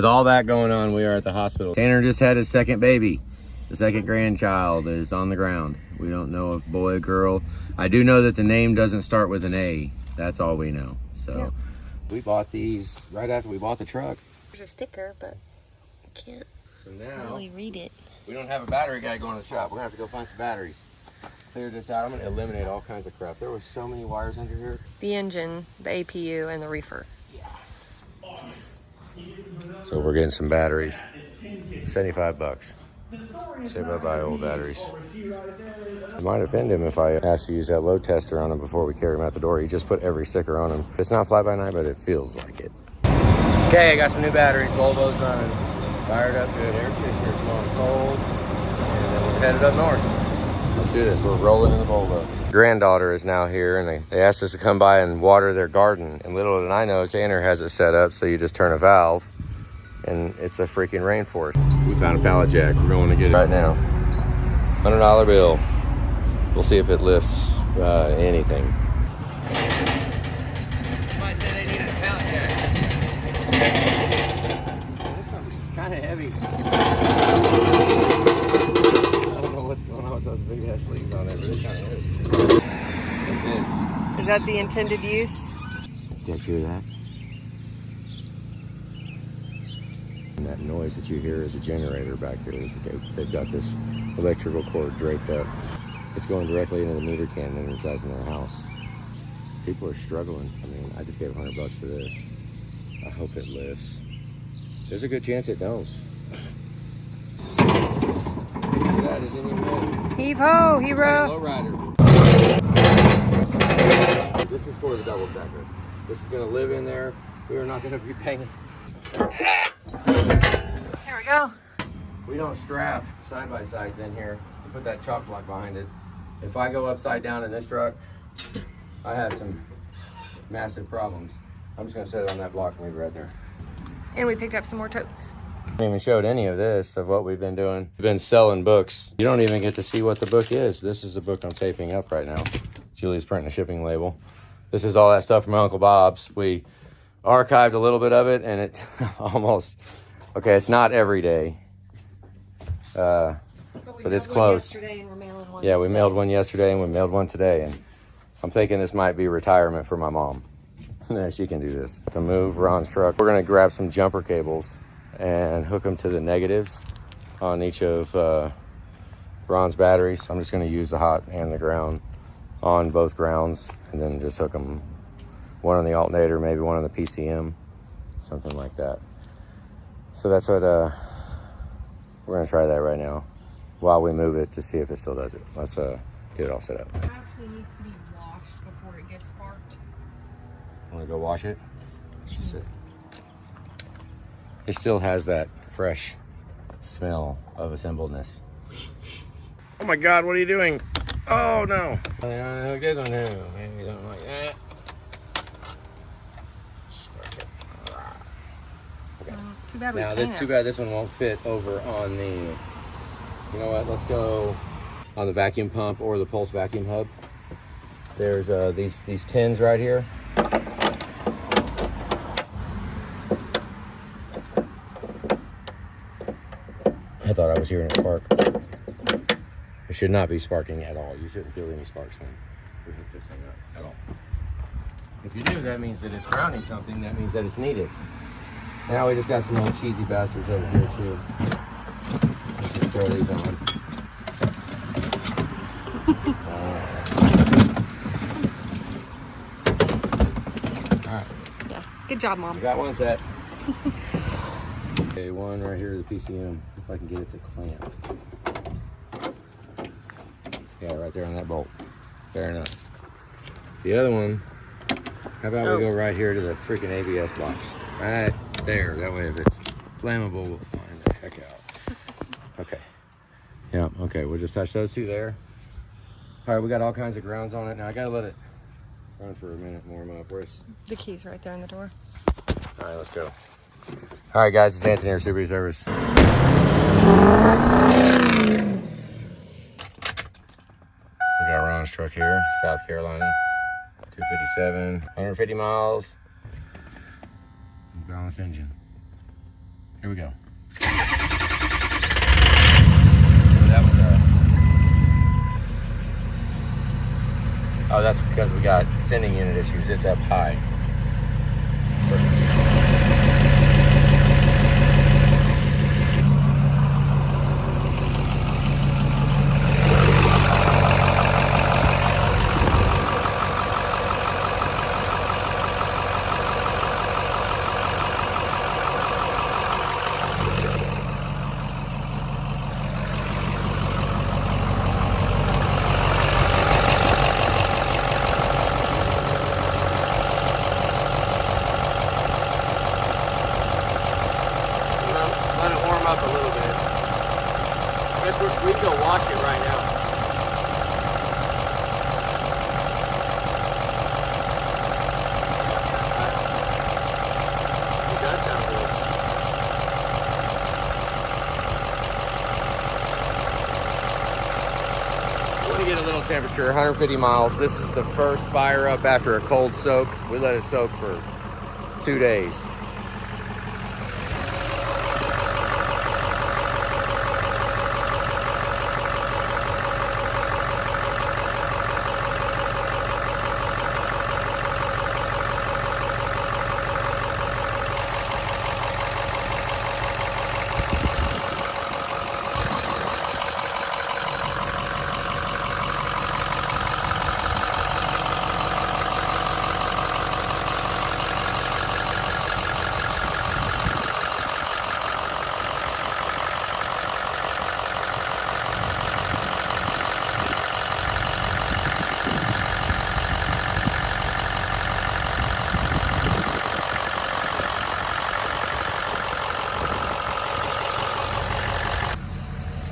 With all that going on, we are at the hospital. Tanner just had his second baby. The second grandchild is on the ground. We don't know if boy or girl. I do know that the name doesn't start with an A. That's all we know. So yeah. We bought these right after we bought the truck. There's a sticker, but I can't really read it. We don't have a battery guy going to the shop. We're gonna have to go find some batteries. Clear this out. I'm gonna eliminate all kinds of crap. There was so many wires under here. The engine, the APU, and the reefer. Yeah. So we're getting some batteries. 75 bucks. Say bye-bye, old batteries. It might offend him if I ask to use that load tester on him before we carry him out the door. He just put every sticker on him. It's not fly-by-night, but it feels like it. Okay, I got some new batteries. Volvo's running. Fired up good. Air conditioner's blowing cold. And then we're headed up north. Let's do this. We're rolling in the Volvo. Granddaughter is now here, and they asked us to come by and water their garden. And little did I know, Tanner has it set up so you just turn a valve, and it's a freaking rainforest. We found a pallet jack. We're going to get it right now. $100 bill. We'll see if it lifts anything. Somebody said they needed a pallet jack. This one's kind of heavy. I don't know what's going on with those big ass sleeves on there, but it's kind of heavy. That's it. Is that the intended use? You guys hear that? And that noise that you hear is a generator back there. They've got this electrical cord draped up. It's going directly into the meter can, energizing their house. People are struggling. I mean, I just gave $100 bucks for this. I hope it lifts. There's a good chance it don't. That, it didn't even hit. Heave ho, hero. Lowrider. This is for the double stacker. This is going to live in there. We are not going to be paying. Here we go. We don't strap side-by-sides in here. We put that chalk block behind it. If I go upside down in this truck, I have some massive problems. I'm just gonna set it on that block and leave it right there. And we picked up some more totes. I haven't even showed any of this, of what we've been doing. We've been selling books. You don't even get to see what the book is. This is the book I'm taping up right now. Julie's printing a shipping label. This is all that stuff from Uncle Bob's. We archived a little bit of it, and it's almost, okay, it's not every day. But it's close. Yeah, we mailed one yesterday and we mailed one today, and I'm thinking this might be retirement for my mom. She can do this. To move Ron's truck, we're gonna grab some jumper cables and hook them to the negatives on each of Ron's batteries. I'm just gonna use the hot and the ground on both grounds, and then just hook them, one on the alternator, maybe one on the PCM, something like that. So that's what we're gonna try that right now while we move it to see if it still does it. Let's get it all set up. It actually needs to be washed before it gets sparked. Want to go wash it? It still has that fresh smell of assembledness. Oh my God, what are you doing? Oh no. Hook this one too. Maybe something like that. Okay. Too bad we now, can't. too bad this one won't fit over on the, you know what, let's go on the vacuum pump or the pulse vacuum hub. There's these tins right here. I thought I was hearing it spark. It should not be sparking at all. You shouldn't feel any sparks when we hook this thing up at all. If you do, that means that it's grounding something. That means that it's needed. Now we just got some little cheesy bastards over here too. Let's just throw these on. Alright. Yeah. Good job, Mom. We got one set. Okay, one right here, the PCM. If I can get it to clamp. Yeah, right there on that bolt. Fair enough. The other one, how about we go right here to the freaking ABS box? Right there. That way if it's flammable, we'll find the heck out. Okay. Yeah, okay, we'll just touch those two there. All right, we got all kinds of grounds on it. Now I gotta let it run for a minute, warm up. Where's the keys right there in the door? All right, let's go. All right, guys, it's Anthony here, Super Service. We got Ron's truck here, South Carolina, 257, 150 miles, balanced engine. Here we go. That was oh, that's because we got sending unit issues. It's up high. So, let it warm up a little bit. I guess we can go wash it right now. It does sound good. I want to get a little temperature, 150 miles. This is the first fire up after a cold soak. We let it soak for 2 days.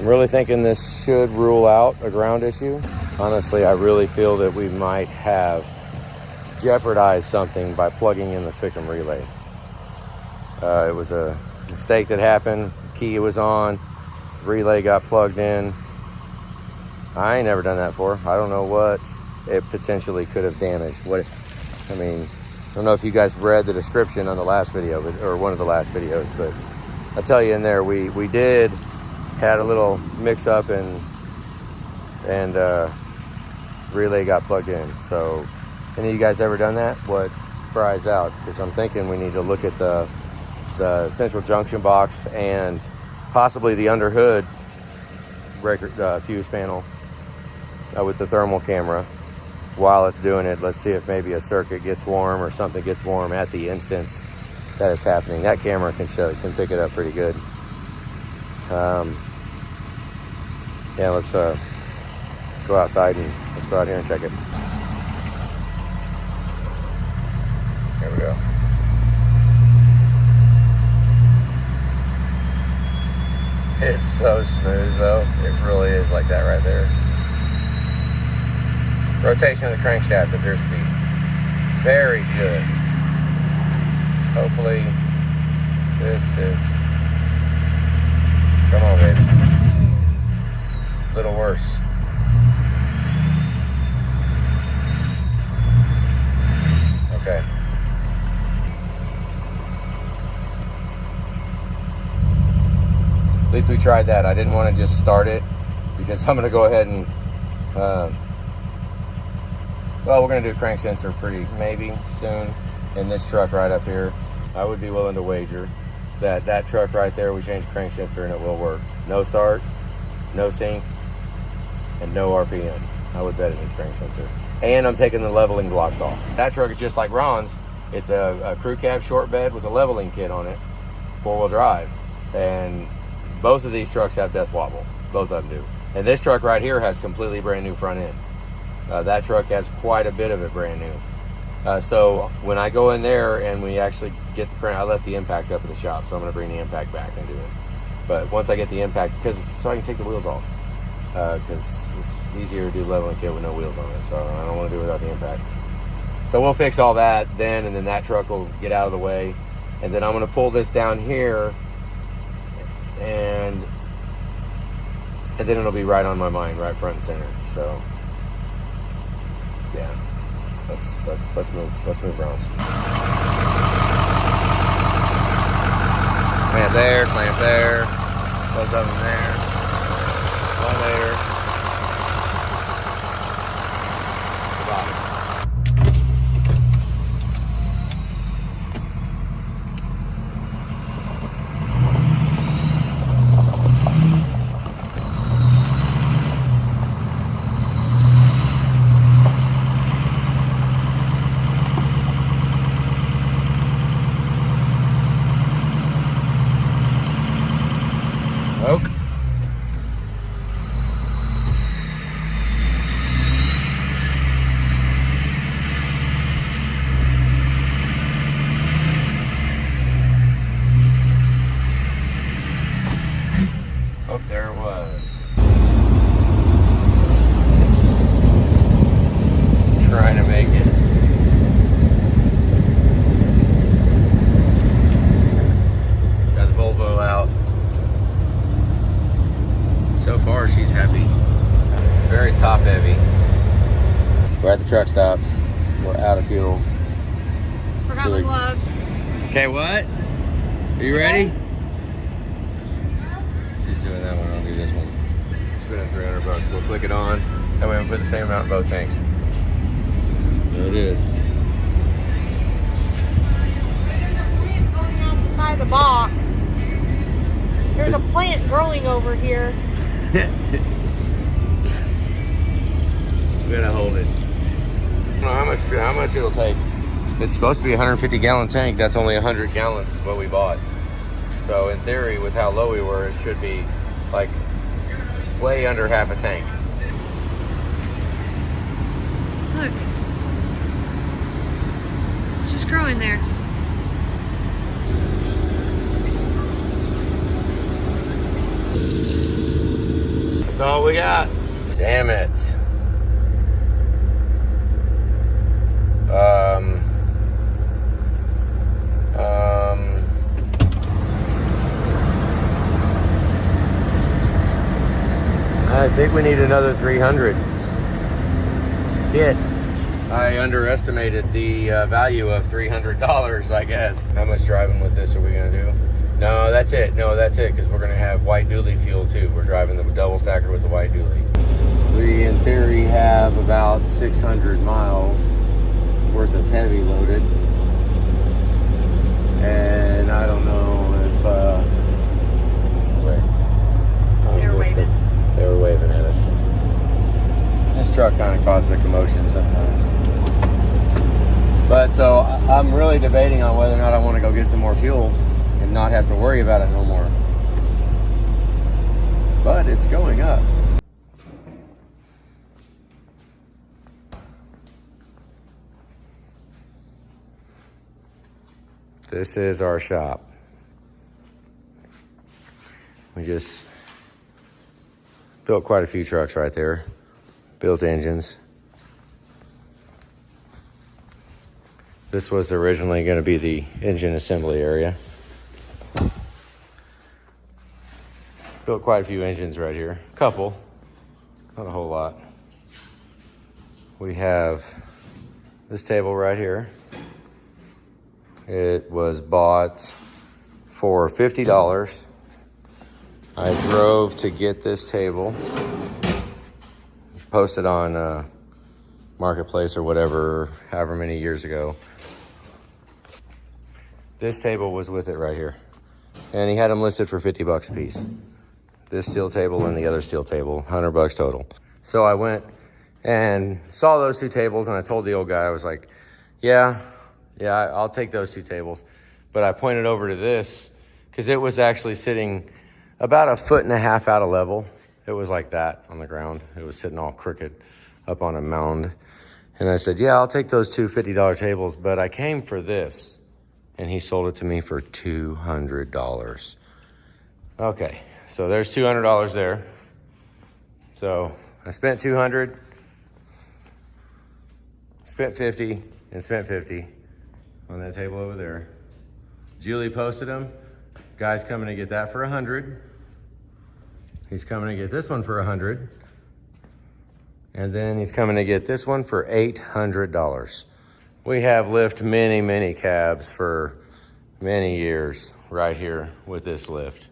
I'm really thinking this should rule out a ground issue. Honestly, I really feel that we might have jeopardized something by plugging in the Fickum relay. It was a mistake that happened. Key was on, relay got plugged in. I ain't never done that before. I don't know what it potentially could have damaged. I don't know if you guys read the description on the last video, or one of the last videos, but I'll tell you in there, we did had a little mix up and relay got plugged in. So any of you guys ever done that? What fries out? Because I'm thinking we need to look at the central junction box and possibly the under hood fuse panel with the thermal camera while it's doing it. Let's see if maybe a circuit gets warm or something gets warm at the instance that it's happening. That camera can pick it up pretty good. Yeah, let's go outside and let's go out here and check it. Here we go. It's so smooth though. It really is like that right there. Rotation of the crankshaft appears to be very good. Hopefully this is, come on baby. A little worse. Okay. At least we tried that. I didn't want to just start it because I'm going to go ahead and well, we're going to do crank sensor maybe soon in this truck right up here. I would be willing to wager that truck right there, we change crank sensor and it will work. No start, no sync, and no RPM. I would bet it needs crank sensor. And I'm taking the leveling blocks off. That truck is just like Ron's. It's a crew cab short bed with a leveling kit on it, 4-wheel drive. And both of these trucks have death wobble. Both of them do. And this truck right here has completely brand new front end. That truck has quite a bit of it brand new. So when I go in there and we actually get the crank, I left the impact up at the shop, so I'm going to bring the impact back and do it. But once I get the impact, so I can take the wheels off, because it's easier to do leveling kit with no wheels on it, so I don't want to do it without the impact. So we'll fix all that then, and then that truck will get out of the way, and then I'm going to pull this down here, and then it'll be right on my mind, right front and center. So yeah, let's move Ron's. Clamp there, both of them there, one there, the bottom. Oak. Oh, there it was. Trying to make it. Got the Volvo out. So far, she's happy. It's very top heavy. We're at the truck stop. We're out of fuel. Forgot my gloves. Okay, what? Are you ready? She's doing that one. I'll do this one. Spending $300. We'll click it on. That way we put the same amount in both tanks. There it is. Going out the side of the box. There's a plant growing over here. I'm gonna hold it. I don't know how much it'll take. It's supposed to be a 150 gallon tank. That's only 100 gallons is what we bought. So in theory, with how low we were, it should be like way under half a tank. Look. It's just growing there. That's all we got. Damn it. I think we need another 300. Shit. I underestimated the value of $300, I guess. How much driving with this are we gonna do? No, that's it. No, that's it, because we're gonna have white dually fuel too. We're driving the double stacker with the white dually. We, in theory, have about 600 miles worth of heavy loaded. And I don't know if, They were waving. They were waving at us. This truck kind of causes a commotion sometimes. But so I'm really debating on whether or not I want to go get some more fuel and not have to worry about it no more. But it's going up. This is our shop. We just built quite a few trucks right there. Built engines. This was originally going to be the engine assembly area. Built quite a few engines right here. A couple, not a whole lot. We have this table right here. It was bought for $50. I drove to get this table, posted on Marketplace or whatever, however many years ago. This table was with it right here. And he had them listed for $50 a piece. This steel table and the other steel table, $100 total. So I went and saw those two tables and I told the old guy, I was like, yeah, I'll take those two tables. But I pointed over to this because it was actually sitting about 1.5 feet out of level. It was like that on the ground. It was sitting all crooked up on a mound. And I said, yeah, I'll take those two $50 tables, but I came for this. And he sold it to me for $200. Okay, so there's $200 there. So I spent $200, spent $50, and spent $50 on that table over there. Julie posted them. Guy's coming to get that for $100. He's coming to get this one for $100. And then he's coming to get this one for $800. We have lifted many cabs for many years right here with this lift.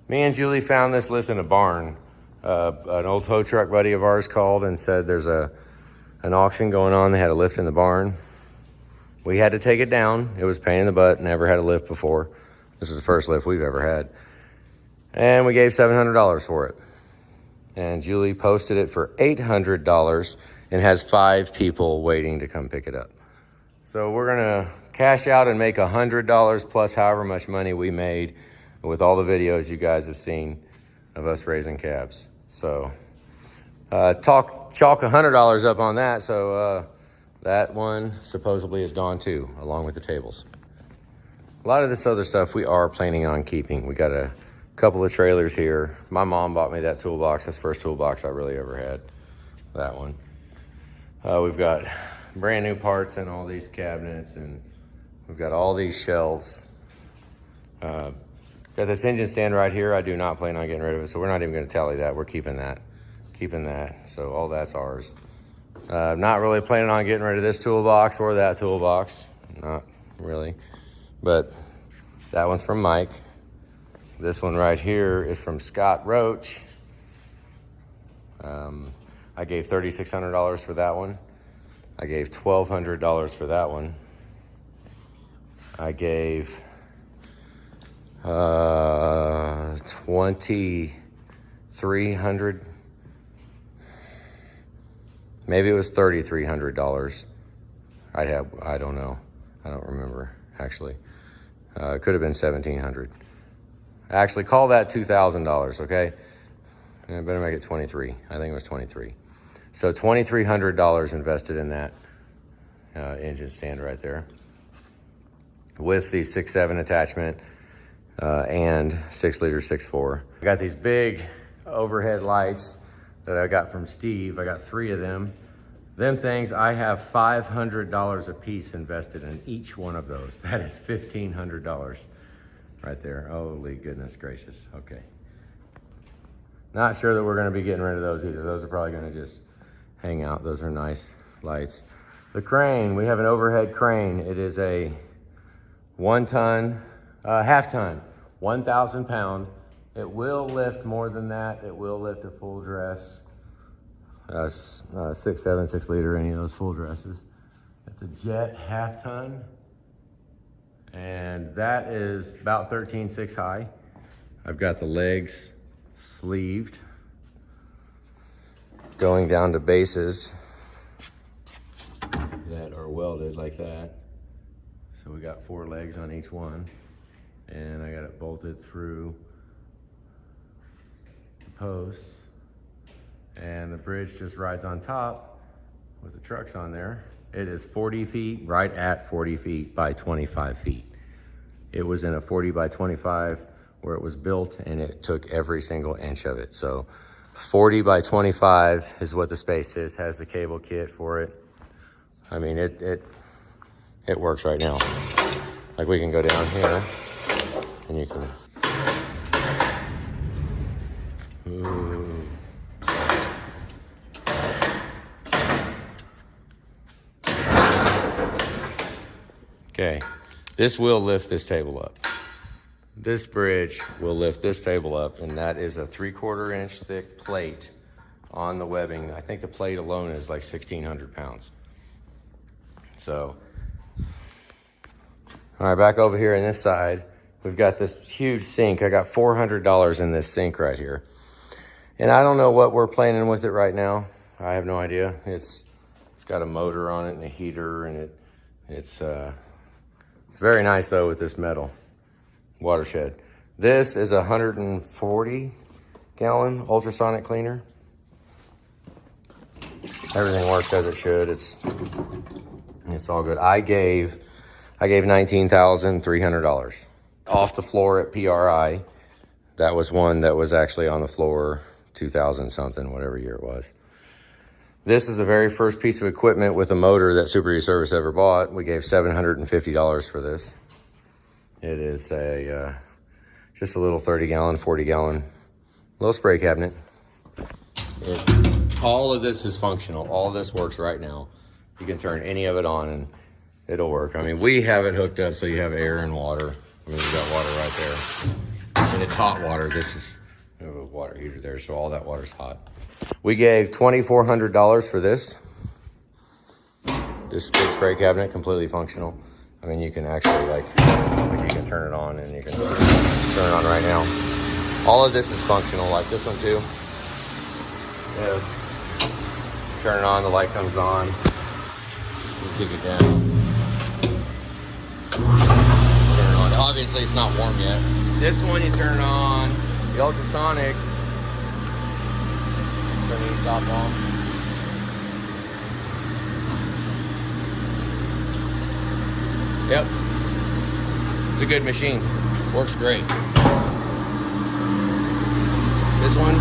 Me and Julie found this lift in a barn. An old tow truck buddy of ours called and said there's an auction going on. They had a lift in the barn. We had to take it down. It was a pain in the butt. Never had a lift before. This is the first lift we've ever had. And we gave $700 for it. And Julie posted it for $800 and has 5 people waiting to come pick it up. So we're gonna cash out and make $100 plus however much money we made with all the videos you guys have seen of us raising cabs. So chalk $100 up on that. So that one supposedly is gone too, along with the tables. A lot of this other stuff we are planning on keeping. We got a couple of trailers here. My mom bought me that toolbox. That's the first toolbox I really ever had, that one. We've got brand new parts in all these cabinets, and we've got all these shelves. Got this engine stand right here. I do not plan on getting rid of it, so we're not even gonna tally that. We're keeping that. So all that's ours. Not really planning on getting rid of this toolbox or that toolbox. Not really. But that one's from Mike. This one right here is from Scott Roach. I gave $3,600 for that one. I gave $1,200 for that one. I gave $2,300. Maybe it was $3,300. I don't know. I don't remember, actually. It could have been $1,700. Actually, call that $2,000, okay? I better make it 23. I think it was 23. So $2,300 invested in that engine stand right there with the 6.7 attachment and 6-liter 6.4. I got these big overhead lights that I got from Steve. I got 3 of them. Them things, I have $500 a piece invested in each one of those. That is $1,500 right there. Holy goodness gracious. Okay. Not sure that we're gonna be getting rid of those either. Those are probably gonna just hang out. Those are nice lights. The crane, we have an overhead crane. It is a 1 ton, half ton, 1,000 pound. It will lift more than that. It will lift a full dress, 6.7, 6-liter, any of those full dresses. It's a jet half ton. And that is about 13.6 high. I've got the legs sleeved, going down to bases that are welded like that. So we got 4 legs on each one, and I got it bolted through the posts, and the bridge just rides on top with the trucks on there. It is 40 feet, right at 40 feet by 25 feet. It was in a 40 by 25 where it was built, and it took every single inch of it. So 40 by 25 is what the space is, has the cable kit for it. I mean, it works right now. Like, we can go down here and you can, ooh. Okay, this will lift this table up. This bridge will lift this table up, and that is a 3/4 inch thick plate on the webbing. I think the plate alone is like 1,600 pounds. So, all right, back over here on this side, we've got this huge sink. I got $400 in this sink right here. And I don't know what we're planning with it right now. I have no idea. It's got a motor on it and a heater, and it's very nice though with this metal watershed. This is a 140 gallon ultrasonic cleaner. Everything works as it should. It's all good. I gave $19,300 off the floor at PRI. That was one that was actually on the floor 2000 something, whatever year it was. This is the very first piece of equipment with a motor that Super U Service ever bought. We gave $750 for this. It is just a little 30 gallon, 40 gallon little spray cabinet. All of this is functional. All of this works right now. You can turn any of it on, and It'll work. I mean, we have it hooked up so you have air and water. I mean, we've got water right there. And it's hot water. This is we have a water heater there, so all that water's hot. We gave $2,400 for this. This big spray cabinet, completely functional. I mean, you can actually like you can turn it on and you can turn it on right now. All of this is functional, like this one too. Yeah. Turn it on, the light comes on. You kick it down. Turn it on. Obviously, it's not warm yet. This one, you turn it on. The ultrasonic. Turn the stop off. Yep. It's a good machine. Works great. This one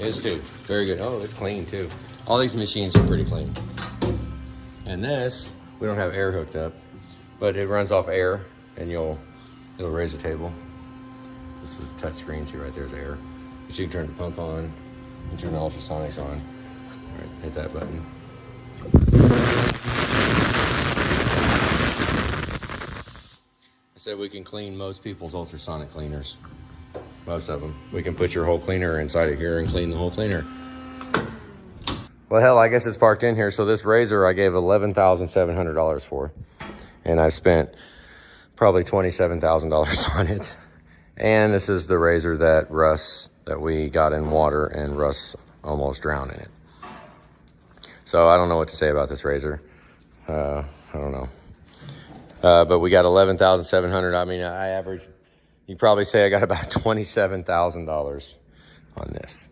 is too. Very good. Oh, it's clean too. All these machines are pretty clean. And this, we don't have air hooked up, but it runs off air and it'll raise the table. This is touch screen, see right there's air. But you can turn the pump on and turn the ultrasonics on. All right, hit that button. I said we can clean most people's ultrasonic cleaners. Most of them. We can put your whole cleaner inside of here and clean the whole cleaner. Well, hell, I guess it's parked in here. So this razor I gave $11,700 for. And I've spent probably $27,000 on it. And this is the razor that we got in water and Russ almost drowned in it. So I don't know what to say about this razor. I don't know. But we got $11,700. I mean, I average, you probably say I got about $27,000 on this.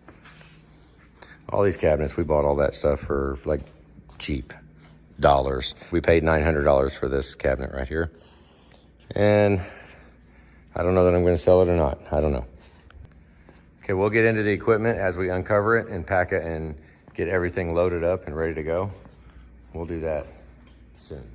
All these cabinets, we bought all that stuff for like cheap dollars. We paid $900 for this cabinet right here. And I don't know that I'm going to sell it or not. I don't know. Okay, we'll get into the equipment as we uncover it and pack it and get everything loaded up and ready to go. We'll do that soon.